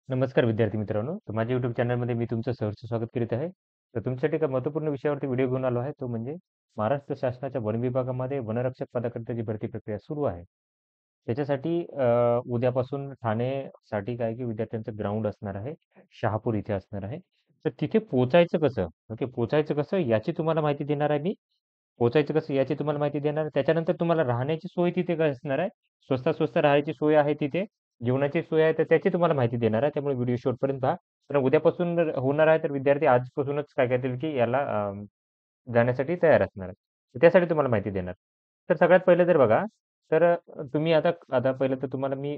नमस्कार विद्यार्थी मित्रांनो. तर माझ्या YouTube चॅनलमध्ये मी तुमचं सहर्ष स्वागत करीत आहे. तर तुमच्यासाठी एका महत्त्वपूर्ण विषयावरती व्हिडिओ घेऊन आलो आहे. तो म्हणजे महाराष्ट्र शासनाच्या वन विभागामध्ये वनरक्षक पदाकरिताची भरती प्रक्रिया सुरू आहे. त्याच्यासाठी उद्यापासून ठाणेसाठी काय की विद्यार्थ्यांचं ग्राउंड असणार आहे. शहापूर इथे असणार आहे. तर तिथे पोहोचायचं कसं? ओके, पोहोचायचं कसं याची तुम्हाला माहिती देणार आहे मी. पोहोचायचं कसं याची तुम्हाला माहिती देणार आहे. त्याच्यानंतर तुम्हाला राहण्याची सोय तिथे काय असणार आहे. स्वस्तात स्वस्त राहायची सोय आहे तिथे. जेवणाची सोय आहे तर त्याची तुम्हाला माहिती देणार आहे. त्यामुळे व्हिडिओ शेवटपर्यंत पहा. कारण उद्यापासून जर होणार आहे तर विद्यार्थी आजपासूनच काय करतील की याला जाण्यासाठी तयार असणार आहे. तर त्यासाठी तुम्हाला माहिती देणार. तर सगळ्यात पहिलं जर बघा, तर तुम्ही आता आता पहिलं तर तुम्हाला मी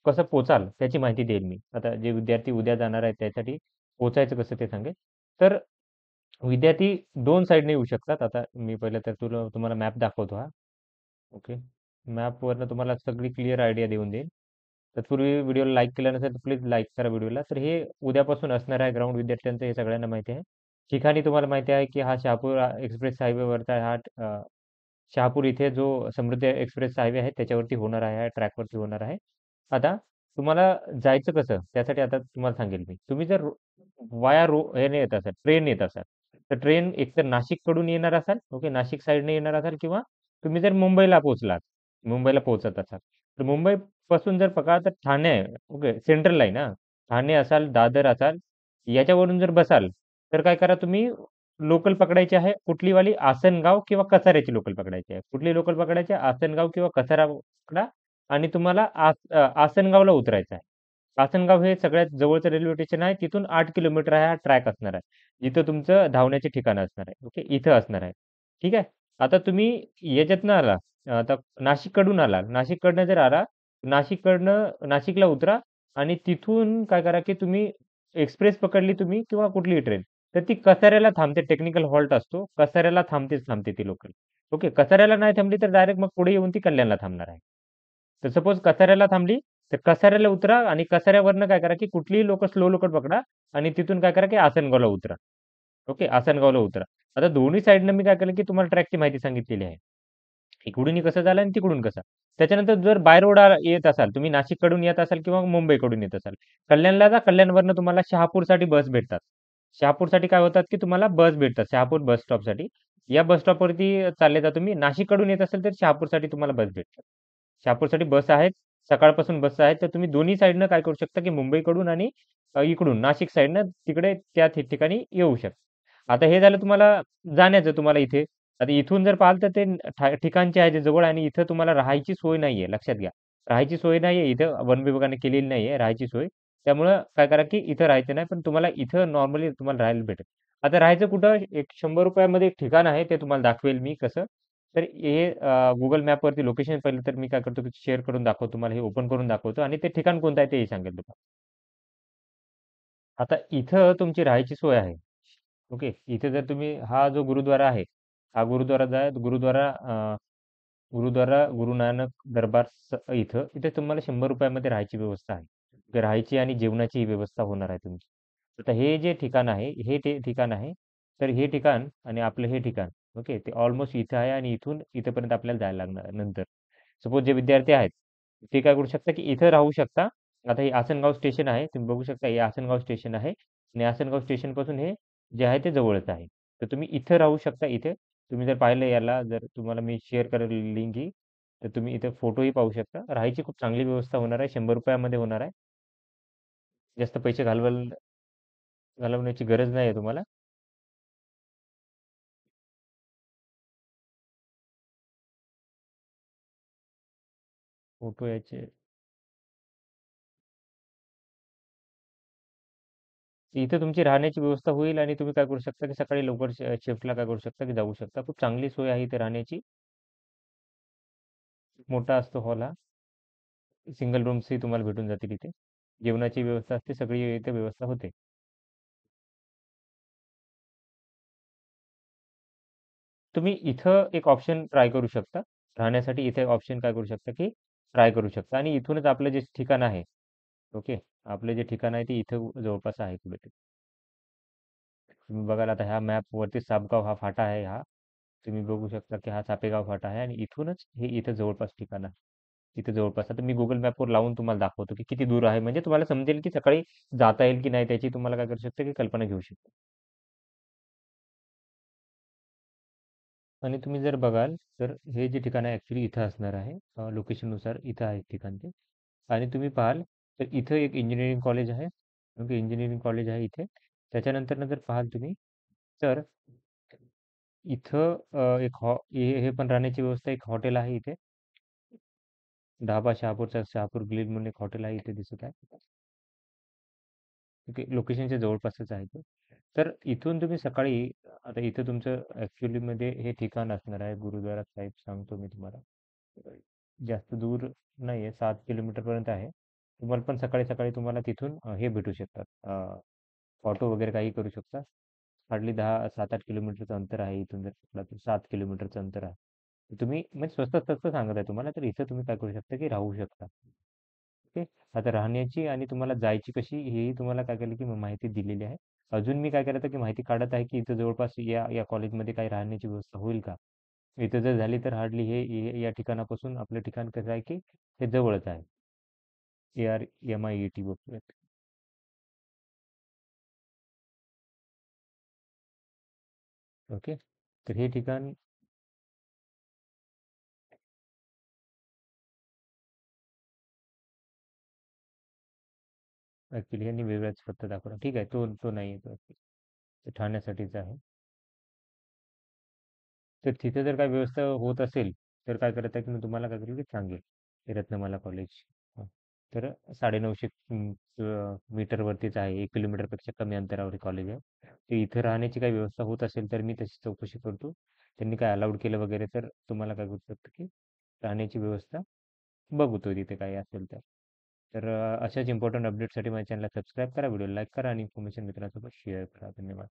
कसं पोहोचाल त्याची माहिती देईल मी. आता जे विद्यार्थी उद्या जाणार आहेत त्यासाठी पोहोचायचं कसं ते सांगेल. तर विद्यार्थी 2 साइडने येऊ शकतात. आता मी पहिलं तर तुम्हाला मॅप दाखवतो हा. ओके. मॅपवरनं तुम्हाला सगळी क्लिअर आयडिया देऊन देईन. तत्पूर्वी व्हिडिओला लाईक केलं नसेल तर प्लीज लाईक करा व्हिडिओला. तर हे उद्यापासून असणार आहे ग्राउंड विद्यार्थ्यांचं हे सगळ्यांना माहिती आहे. ठिकाणी तुम्हाला माहिती आहे की हा शहापूर एक्सप्रेस हायवेवरचा हा शहापूर इथे जो समृद्धी एक्सप्रेस हायवे आहे त्याच्यावरती होणार आहे, या ट्रॅकवरती होणार आहे. आता तुम्हाला जायचं कसं? त्यासाठी आता तुम्हाला सांगेल मी. तुम्ही जर वाया याने येत असाल, ट्रेन येत असाल, तर ट्रेन एकतर नाशिककडून येणार असाल, ओके, नाशिक साइडने येणार असाल किंवा तुम्ही जर मुंबईला पोहोचलात, मुंबईला पोहोचत असाल, तर मुंबईपासून जर पकडा तर ठाणे आहे, ओके, सेंट्रल लाईन हां. ठाणे असाल, दादर असाल, याच्यावरून जर बसाल, तर काय करा तुम्ही लोकल पकडायची आहे. कुठली वाली? आसनगाव किंवा कसाऱ्याची लोकल पकडायची आहे. कुठली लोकल पकडायची आहे? आसनगाव किंवा कसारा पकडा आणि तुम्हाला आसनगावला उतरायचं आहे. आसनगाव हे सगळ्यात जवळचं रेल्वे स्टेशन आहे. तिथून 8 किलोमीटर हा ट्रॅक असणार आहे. जिथं तुमचं धावण्याचे ठिकाण असणार आहे. ओके. इथं असणार आहे. ठीक आहे. आता तुम्ही याच्यातनं आला, आता नाशिककडून आला. नाशिककडनं जर आला, नाशिकला उतरा आणि तिथून काय करा, की तुम्ही एक्सप्रेस पकडली तुम्ही किंवा कुठलीही ट्रेन, तर ती कसाऱ्याला थांबते. टेक्निकल हॉल्ट असतो. कसाऱ्याला थांबतेच थांबते ती लोकल. ओके. कसाऱ्याला नाही थांबली तर डायरेक्ट मग पुढे येऊन ती कल्याणला थांबणार आहे. तर सपोज कसाऱ्याला थांबली, तर कसाऱ्याला उतरा आणि कसाऱ्यावरनं काय करा, की कुठलीही स्लो लोकल पकडा आणि तिथून काय करा, की आसनगावला उतरा. ओके, आसनगावला उतरा. आता दोन्ही साइडनं मी काय केलं, की तुम्हाला ट्रॅकची माहिती सांगितलेली आहे. इकडूनही कसं झालं आणि तिकडून कसं. त्याच्यानंतर जर बाय रोड येत असाल, तुम्ही नाशिककडून येत असाल किंवा मुंबईकडून येत असाल, कल्याणला जा. कल्याणवरनं तुम्हाला शहापूरसाठी बस भेटतात. शहापूरसाठी काय होतात, की तुम्हाला बस भेटतात. शहापूर बस स्टॉपसाठी. या बस स्टॉपवरती चालले जा तुम्ही. नाशिककडून येत असाल तर शहापूरसाठी तुम्हाला बस भेटतात. शहापूरसाठी बस आहेत. सकाळपासून बस आहेत. तर तुम्ही दोन्ही साइडनं काय करू शकता, की मुंबईकडून आणि इकडून नाशिक साइडनं तिकडे त्या ठिकाणी येऊ शकता. आता हे झालं तुम्हाला जाण्याचं तुम्हाला इथे. आता इथून जर पाहाल तर ते ठिकाणचे आहे जे जवळ आणि इथं तुम्हाला राहायची सोय नाहीये, लक्षात घ्या. राहायची सोय नाहीये इथं वन विभागाने केलेली नाहीये राहायची सोय. त्यामुळं काय करा, की इथं राहायचं नाही, पण तुम्हाला इथं नॉर्मली तुम्हाला राहायला भेटेल. आता राहायचं कुठं? एक ₹100 मध्ये एक ठिकाण आहे, ते तुम्हाला दाखवेल मी कसं. तर हे Google मॅपवरती लोकेशन पहिलं तर मी काय करतो, की शेअर करून दाखवतो. तुम्हाला हे ओपन करून दाखवतो आणि ते ठिकाण कोणतं आहे तेही सांगेल तुम्हाला. आता इथं तुमची राहायची सोय आहे. ओके. इथे जर तुम्ही हा जो गुरुद्वारा आहे, हा गुरुद्वारा जो आहे, गुरुद्वारा गुरु नानक दरबार इथं इथे तुम्हाला ₹100 मध्ये राहायची व्यवस्था आहे. तर राहायची आणि जेवणाची ही व्यवस्था होणार आहे तुमची. आता हे जे ठिकाण आहे, हे ते ठिकाण आहे. तर हे ठिकाण आणि आपलं हे ठिकाण, ओके, ते ऑलमोस्ट इथं आहे आणि इथून इथपर्यंत आपल्याला जायला लागणार आहे नंतर. सपोज जे विद्यार्थी आहेत, ते काय करू शकता, की इथं राहू शकता. आता हे आसनगाव स्टेशन आहे. तुम्ही बघू शकता हे आसनगाव स्टेशन आहे आणि आसनगाव स्टेशनपासून हे जे आहे ते जवळच आहे. तर तुम्ही इथं राहू शकता इथे. तुम्ही जर पाहिलं याला, जर तुम्हाला मी शेअर करेल लिंक ही, तर तुम्ही इथे फोटोही पाहू शकता. राहायची खूप चांगली व्यवस्था होणार आहे. ₹100 मध्ये होणार आहे. जास्त पैसे घालवण्याची गरज नाही आहे तुम्हाला. फोटो याचे इथे तुमची राहण्याची व्यवस्था होईल आणि तुम्ही काय करू शकता, की सकाळी लवकर शिफ्टला काय करू शकता, की जाऊ शकता. खूप चांगली सोय आहे इथे राहण्याची. मोठा असतो हॉल हा. सिंगल रूम्सही तुम्हाला भेटून जातील इथे. जेवणाची व्यवस्था असते, सगळी इथे व्यवस्था होते. तुम्ही इथं एक ऑप्शन ट्राय करू शकता. राहण्यासाठी इथे ऑप्शन काय करू शकता, की ट्राय करू शकता आणि इथूनच आपलं जे ठिकाण आहे, ओके. आपलं जे ठिकाण आहे ते इथं जवळपास आहे कुठेतरी. तुम्ही बघाल आता ह्या मॅपवरती सापगाव हा फाटा आहे हा. तुम्ही बघू शकता, की हा सापेगाव फाटा आहे आणि इथूनच हे इथं जवळपास ठिकाण आहे. तिथे जवळपास. आता मी Google मॅपवर लावून तुम्हाला दाखवतो, की किती दूर आहे. म्हणजे तुम्हाला समजेल, की सकाळी जाता येईल की नाही त्याची तुम्हाला काय करू शकता, की कल्पना घेऊ शकता. आणि तुम्ही जर बघाल, तर हे जे ठिकाण आहे ॲक्चुअली इथं असणार आहे. लोकेशननुसार इथं आहे ठिकाण ते. आणि तुम्ही पाहाल, तर इथं एक इंजिनिअरिंग कॉलेज आहे. ओके, इंजिनिअरिंग कॉलेज आहे इथे. त्याच्यानंतर जर पाहाल तुम्ही, तर इथं एक हे पण राहण्याची व्यवस्था एक हॉटेल आहे इथे. ढाबा शहापूरचा शहापूर ग्रिल म्हणून एक हॉटेल आहे इथे दिसत आहे. ओके, लोकेशनच्या जवळपासच आहे ते. तर इथून तुम्ही सकाळी आता इथं तुमचं ॲक्चुअलीमध्ये हे ठिकाण असणार आहे गुरुद्वारा साहिब सांगतो मी तुम्हाला. जास्त दूर नाही आहे, 7 किलोमीटरपर्यंत आहे. तुम्हाला पण सकाळी-सकाळी तुम्हाला तिथून हे भेटू शकतात. ऑटो वगैरे काही करू शकता. हार्डली 10 7-8 किलोमीटरचं अंतर आहे इथून जर म्हटलं तर 7 किलोमीटरचं अंतर आहे. तुम्ही म्हणजे स्वस्त-स्वस्त सांगत आहे तुम्हाला, तर इथं तुम्ही काय करू शकता, की राहू शकता. ओके. आता राहण्याची आणि तुम्हाला जायची कशी हेही तुम्हाला काय केलं, की माहिती दिलेली आहे. अजून मी काय करत आहे, की माहिती काढत आहे, की इथं जवळपास या या कॉलेजमध्ये काही राहण्याची व्यवस्था होईल का? इथं जर झाली तर हार्डली या ठिकाणापासून आपलं ठिकाण कसं आहे, की हे जवळच आहे. ARMIET बघूयात. ओके. तर हे ठिकाण ॲक्चुअली यांनी वेगळाच पत्ता दाखवला. ठीक आहे, तो तो नाही आहे तो. ते ठाण्यासाठीच आहे. तर तिथे जर काही व्यवस्था होत असेल, तर काय करत आहे, की मी तुम्हाला काय करेल, की सांगेल. हे रत्नमाला कॉलेज. हां. तर 950 मीटरवरतीच आहे. 1 किलोमीटरपेक्षा कमी अंतरावर हे कॉलेज आहे. तर इथे राहण्याची काही व्यवस्था होत असेल, तर मी तशी चौकशी करतो. त्यांनी काय अलाउड केलं वगैरे, तर तुम्हाला काय करू शकतो, की राहण्याची व्यवस्था बघतो तिथे काही असेल तर. तर अशाच इम्पोर्टंट अपडेटसाठी माझ्या चॅनलला सबस्क्राईब करा, व्हिडिओला लाईक करा आणि इन्फॉर्मेशन मित्रांसोबत शेअर करा. धन्यवाद.